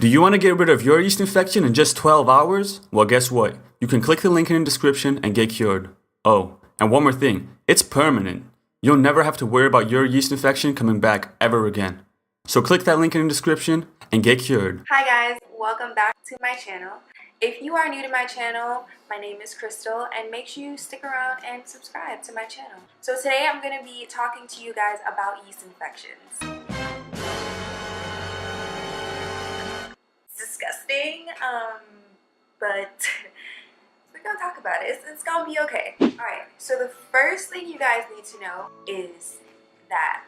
Do you want to get rid of your yeast infection in just 12 hours? Well, guess what? You can click the link in the description and get cured. Oh, and one more thing, it's permanent. You'll never have to worry about your yeast infection coming back ever again. So click that link in the description and get cured. Hi guys, welcome back to my channel. If you are new to my channel, my name is Crystal, and make sure you stick around and subscribe to my channel. So today I'm going to be talking to you guys about yeast infections. Disgusting, but we're gonna talk about it. It's gonna be okay. Alright, so the first thing you guys need to know is that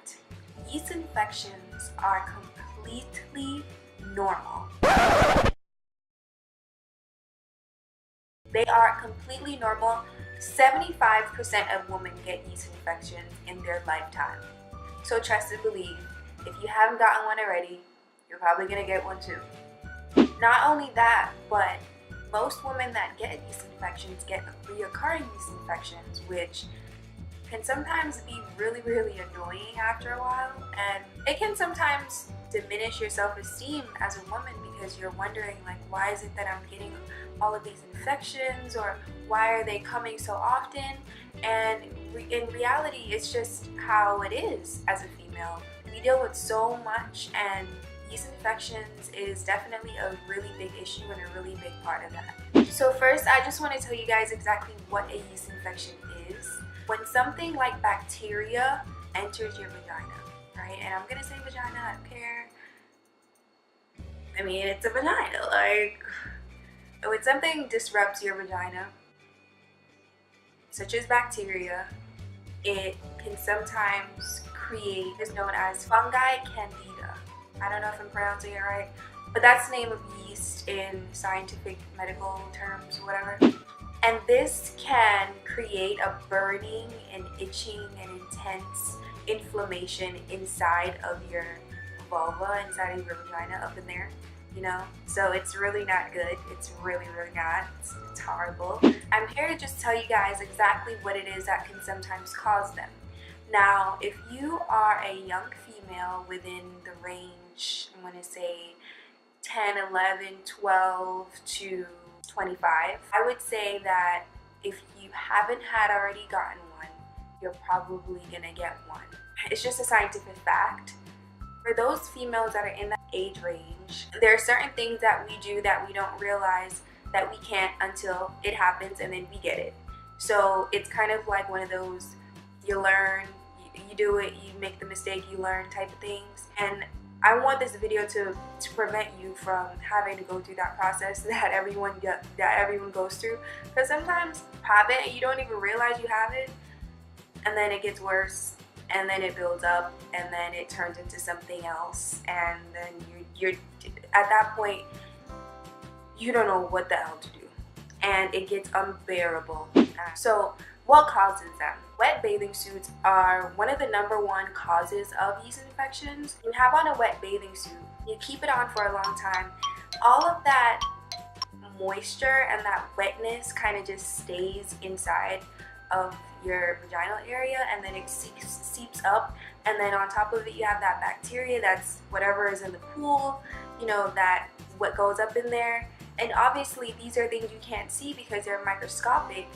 yeast infections are completely normal. They are completely normal. 75% of women get yeast infections in their lifetime. So trust and believe, if you haven't gotten one already, you're probably gonna get one too. Not only that, but most women that get yeast infections get reoccurring yeast infections, which can sometimes be really annoying after a while, and it can sometimes diminish your self-esteem as a woman because you're wondering, like, why is it that I'm getting all of these infections, or why are they coming so often? And in reality, it's just how it is as a female. We deal with so much, and yeast infections is definitely a really big issue and a really big part of that. So first, I just want to tell you guys exactly what a yeast infection is. When something like bacteria enters your vagina, right? And I'm gonna say vagina, I don't care. I mean, it's a vagina. Like, when something disrupts your vagina, such as bacteria, it can sometimes create what is known as fungi candida. I don't know if I'm pronouncing it right, but that's the name of yeast in scientific medical terms or whatever. And this can create a burning and itching and intense inflammation inside of your vulva, inside of your vagina, up in there, you know? So it's really not good. It's really not. It's horrible. I'm here to just tell you guys exactly what it is that can sometimes cause them. Now, if you are a young female within the range, I'm going to say 10, 11, 12 to 25, I would say that if you haven't already gotten one, you're probably going to get one. It's just a scientific fact. For those females that are in that age range, there are certain things that we do that we don't realize that we can't until it happens, and then we get it. So it's kind of like one of those, you learn, you do it, you make the mistake, you learn type of things. And I want this video to prevent you from having to go through that process that everyone goes through. Because sometimes you have it and you don't even realize you have it, and then it gets worse, and then it builds up, and then it turns into something else, and then you're at that point, you don't know what the hell to do, and it gets unbearable. So what causes them? Wet bathing suits are one of the #1 causes of yeast infections. You have on a wet bathing suit, you keep it on for a long time, all of that moisture and that wetness kind of just stays inside of your vaginal area, and then it seeps up, and then on top of it you have that bacteria, that's whatever is in the pool, you know, that what goes up in there. And obviously these are things you can't see because they're microscopic,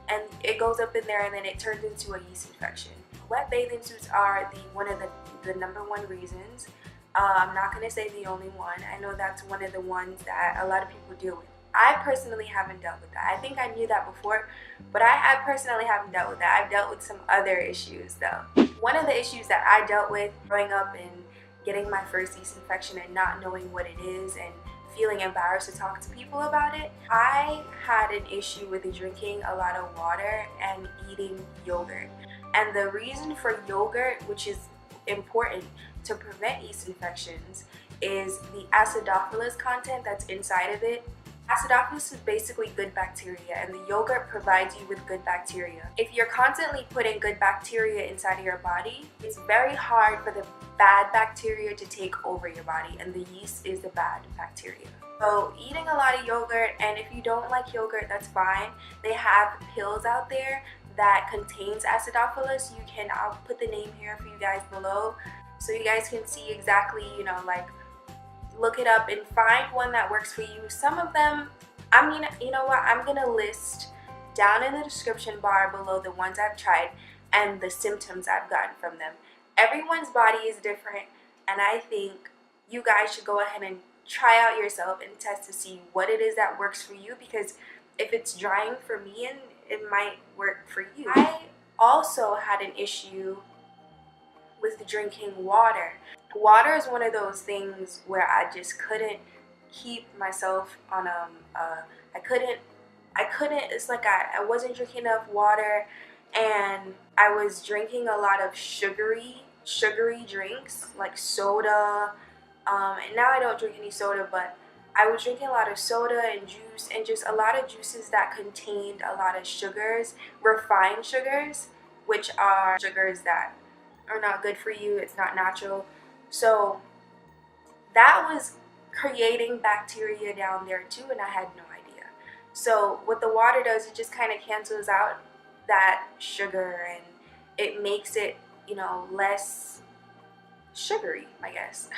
and it goes up in there and then it turns into a yeast infection. Wet bathing suits are one of the #1 reasons. I'm not going to say the only one. I know that's one of the ones that a lot of people deal with. I personally haven't dealt with that. I think I knew that before, but I personally haven't dealt with that. I've dealt with some other issues though. One of the issues that I dealt with growing up and getting my first yeast infection and not knowing what it is and feeling embarrassed to talk to people about it, I had an issue with drinking a lot of water and eating yogurt. And the reason for yogurt, which is important to prevent yeast infections, is the acidophilus content that's inside of it. Acidophilus is basically good bacteria, and the yogurt provides you with good bacteria. If you're constantly putting good bacteria inside of your body, it's very hard for the bad bacteria to take over your body, and the yeast is the bad bacteria. So eating a lot of yogurt, and if you don't like yogurt, that's fine. They have pills out there that contains acidophilus. I'll put the name here for you guys below so you guys can see exactly, you know, like look it up and find one that works for you. Some of them, I mean, you know what, I'm gonna list down in the description bar below the ones I've tried and the symptoms I've gotten from them. Everyone's body is different, and I think you guys should go ahead and try out yourself and test to see what it is that works for you, because if it's drying for me, and it might work for you. I also had an issue with drinking water. Water is one of those things where I just couldn't keep myself on I couldn't, it's like I wasn't drinking enough water, and I was drinking a lot of sugary drinks like soda, and now I don't drink any soda, but I was drinking a lot of soda and juice, and just a lot of juices that contained a lot of sugars, refined sugars, which are sugars that are not good for you. It's not natural. So that was creating bacteria down there too, and I had no idea. So what the water does, it just kind of cancels out that sugar, and it makes it, you know, less sugary, I guess.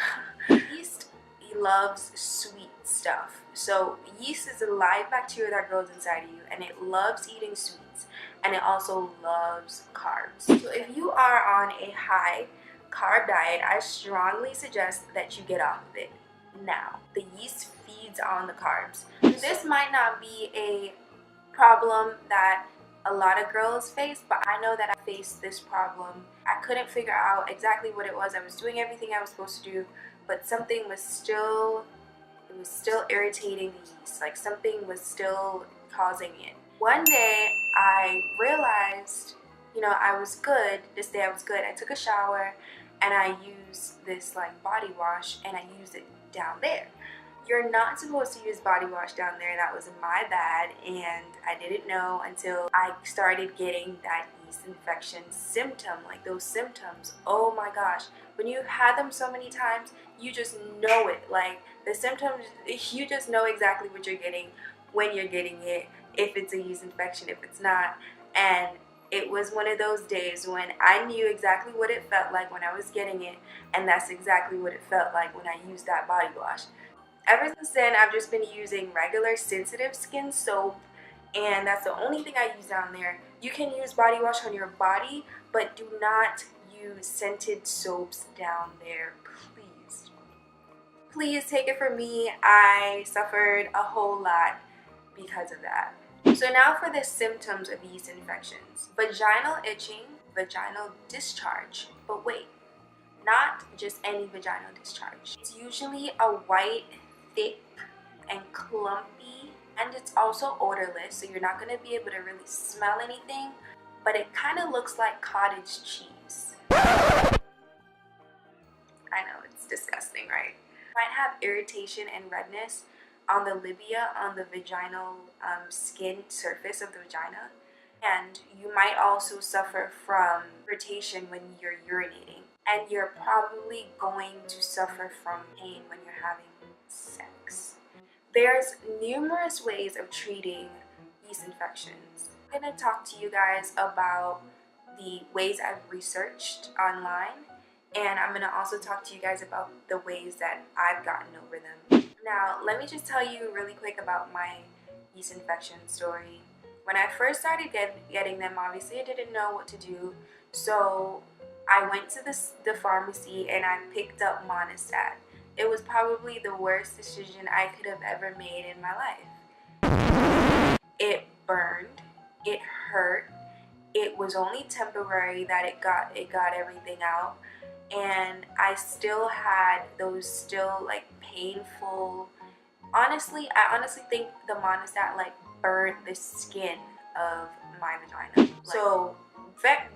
Yeast loves sweet stuff. So yeast is a live bacteria that grows inside of you, and it loves eating sweets, and it also loves carbs. So if you are on a high carb diet, I strongly suggest that you get off of it now. The yeast feeds on the carbs. This might not be a problem that a lot of girls face, but I know that I faced this problem. I couldn't figure out exactly what it was. I was doing everything I was supposed to do, but something was still, it was still irritating the yeast. Like something was still causing it. One day I realized, you know, I was good. This day I was good. I took a shower and I used this like body wash, and I used it down there. You're not supposed to use body wash down there. That was my bad, and I didn't know until I started getting that yeast infection symptom, like those symptoms. Oh my gosh, when you've had them so many times, you just know it. Like the symptoms, you just know exactly what you're getting when you're getting it, if it's a yeast infection, if it's not. And it was one of those days when I knew exactly what it felt like when I was getting it, and that's exactly what it felt like when I used that body wash. Ever since then, I've just been using regular sensitive skin soap, and that's the only thing I use down there. You can use body wash on your body, but do not use scented soaps down there, please. Please take it from me, I suffered a whole lot because of that. So now for the symptoms of yeast infections. Vaginal itching, vaginal discharge. But wait, not just any vaginal discharge. It's usually a white, thick, and clumpy, and it's also odorless, so you're not going to be able to really smell anything, but it kind of looks like cottage cheese. I know, it's disgusting, right? You might have irritation and redness on the labia, on the vaginal skin surface of the vagina, and you might also suffer from irritation when you're urinating, and you're probably going to suffer from pain when you're having sex. There's numerous ways of treating yeast infections. I'm going to talk to you guys about the ways I've researched online, and I'm going to also talk to you guys about the ways that I've gotten over them. Now, let me just tell you really quick about my yeast infection story. When I first started getting them, obviously I didn't know what to do, so I went to the pharmacy and I picked up Monistat. It was probably the worst decision I could have ever made in my life. It burned, it hurt, it was only temporary that it got everything out, and I still had those still like painful, I honestly think the Monistat like burned the skin of my vagina. So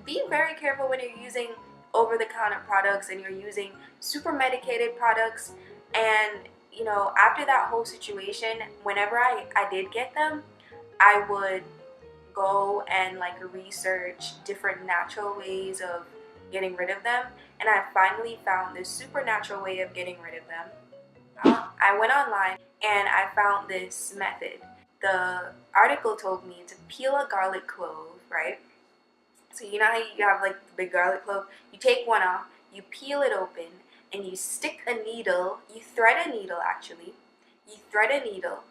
be very careful when you're using over-the-counter products and you're using super medicated products. And you know, after that whole situation, whenever I did get them, I would go and like research different natural ways of getting rid of them, and I finally found this supernatural way of getting rid of them. I went online and I found this method. The article told me to peel a garlic clove, right? So you know how you have like the big garlic clove? You take one off, you peel it open, and you stick a needle, you thread a needle actually, you thread a needle,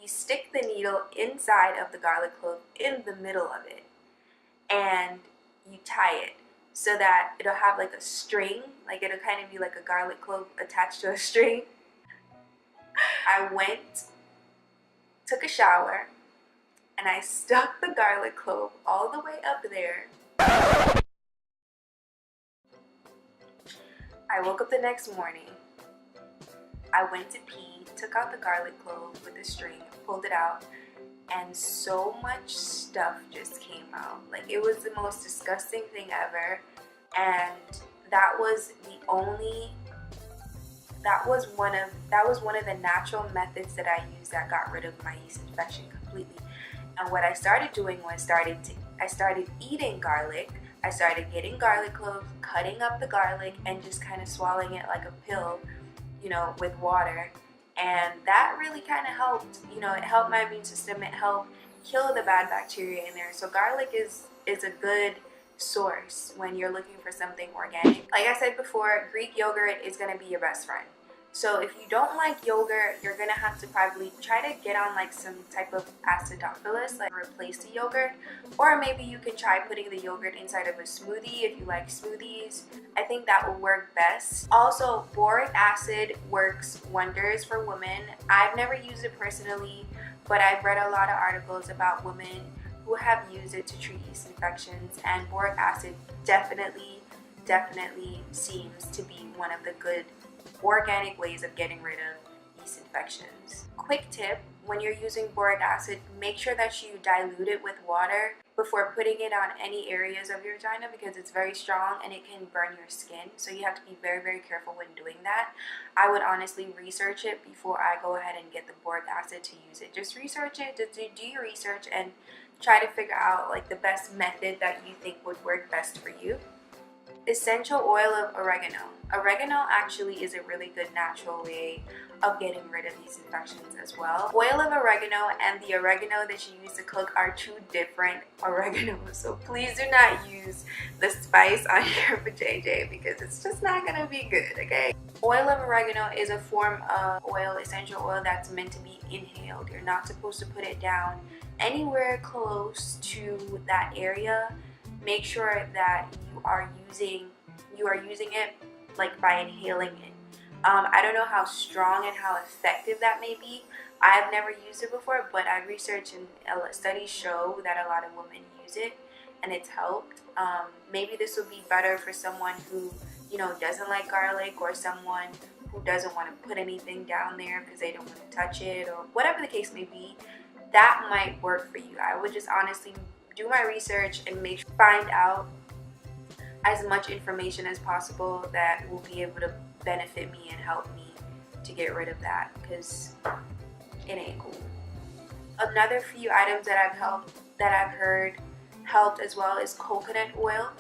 you stick the needle inside of the garlic clove in the middle of it, and you tie it so that it'll have like a string, like it'll kind of be like a garlic clove attached to a string. I went, took a shower, and I stuck the garlic clove all the way up there. I woke up the next morning, I went to pee, took out the garlic clove with the string, pulled it out, and so much stuff just came out. Like, it was the most disgusting thing ever, and that was one of the natural methods that I used that got rid of my yeast infection completely. And what I started doing was I started eating garlic. I started getting garlic cloves, cutting up the garlic, and just kind of swallowing it like a pill, you know, with water. And that really kind of helped, you know, it helped my immune system, it helped kill the bad bacteria in there. So garlic is a good source when you're looking for something organic. Like I said before, Greek yogurt is going to be your best friend. So if you don't like yogurt, you're going to have to probably try to get on like some type of acidophilus, like replace the yogurt. Or maybe you can try putting the yogurt inside of a smoothie if you like smoothies. I think that will work best. Also, boric acid works wonders for women. I've never used it personally, but I've read a lot of articles about women who have used it to treat yeast infections, and boric acid definitely seems to be one of the good organic ways of getting rid of yeast infections. Quick tip, when you're using boric acid, make sure that you dilute it with water before putting it on any areas of your vagina, because it's very strong and it can burn your skin. So you have to be very careful when doing that. I would honestly research it before I go ahead and get the boric acid to use it. Just research it, just do your research and try to figure out like the best method that you think would work best for you. Essential oil of oregano. Oregano actually is a really good natural way of getting rid of these infections as well. Oil of oregano and the oregano that you use to cook are two different oreganos. So please do not use the spice on your vajayjay because it's just not gonna be good, okay? Oil of oregano is a form of oil, essential oil, that's meant to be inhaled. You're not supposed to put it down anywhere close to that area. Make sure that you are using it like by inhaling it. I don't know how strong and how effective that may be. I've never used it before, but I researched and studies show that a lot of women use it and it's helped. Maybe this would be better for someone who, you know, doesn't like garlic, or someone who doesn't want to put anything down there because they don't want to touch it, or whatever the case may be. That might work for you. I would just honestly do my research and find out as much information as possible that will be able to benefit me and help me to get rid of that, because it ain't cool. Another few items that I've heard helped as well is coconut oil,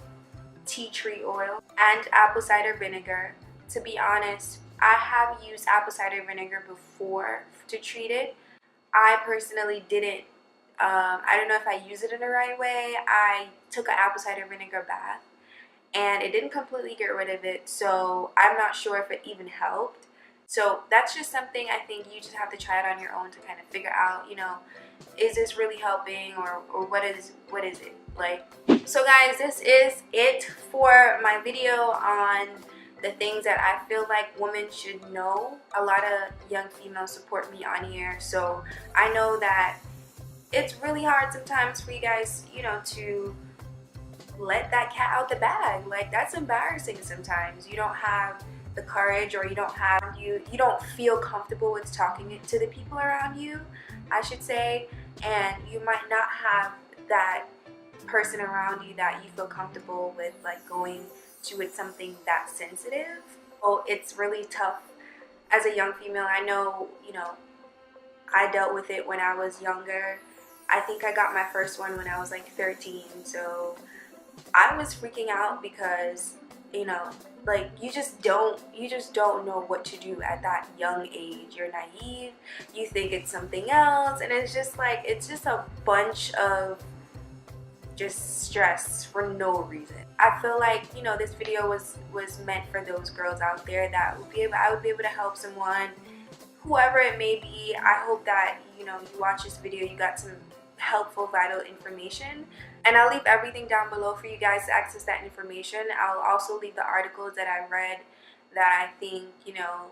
tea tree oil, and apple cider vinegar. To be honest, I have used apple cider vinegar before to treat it. I personally didn't. I don't know if I used it in the right way. I took an apple cider vinegar bath and it didn't completely get rid of it, so I'm not sure if it even helped. So that's just something I think you just have to try it on your own to kind of figure out, you know, is this really helping, or what is it like? So guys, this is it for my video on the things that I feel like women should know. A lot of young females support me on here, so I know that it's really hard sometimes for you guys, you know, to let that cat out the bag. Like, that's embarrassing sometimes. You don't have the courage, or you don't feel comfortable with talking to the people around you, I should say, and you might not have that person around you that you feel comfortable with, like going to with something that sensitive. Oh, it's really tough as a young female. I know, you know, I dealt with it when I was younger. I think I got my first one when I was like 13, so I was freaking out because, you know, like you just don't know what to do at that young age. You're naive, you think it's something else, and it's just like, it's just a bunch of just stress for no reason. I feel like, you know, this video was meant for those girls out there that I would be able to help someone, whoever it may be. I hope that, you know, you watch this video, you got some helpful, vital information. And I'll leave everything down below for you guys to access that information. I'll also leave the articles that I read that I think, you know,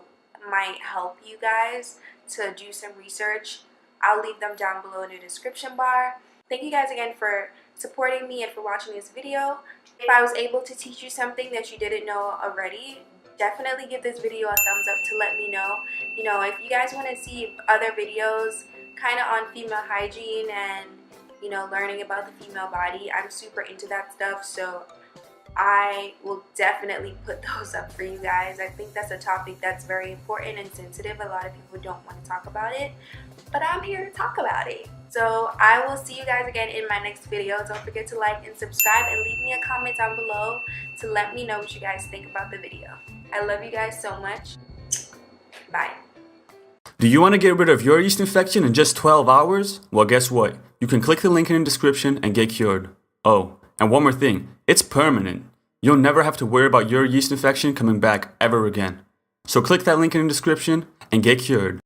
might help you guys to do some research. I'll leave them down below in the description bar. Thank you guys again for supporting me and for watching this video. If I was able to teach you something that you didn't know already, definitely give this video a thumbs up to let me know. You know, if you guys want to see other videos kind of on female hygiene and, you know, learning about the female body, I'm super into that stuff, so I will definitely put those up for you guys. I think that's a topic that's very important and sensitive. A lot of people don't want to talk about it, but I'm here to talk about it. So I will see you guys again in my next video. Don't forget to like and subscribe and leave me a comment down below to let me know what you guys think about the video. I love you guys so much. Bye. Do you want to get rid of your yeast infection in just 12 hours? Well, guess what? You can click the link in the description and get cured. Oh, and one more thing, it's permanent. You'll never have to worry about your yeast infection coming back ever again. So click that link in the description and get cured.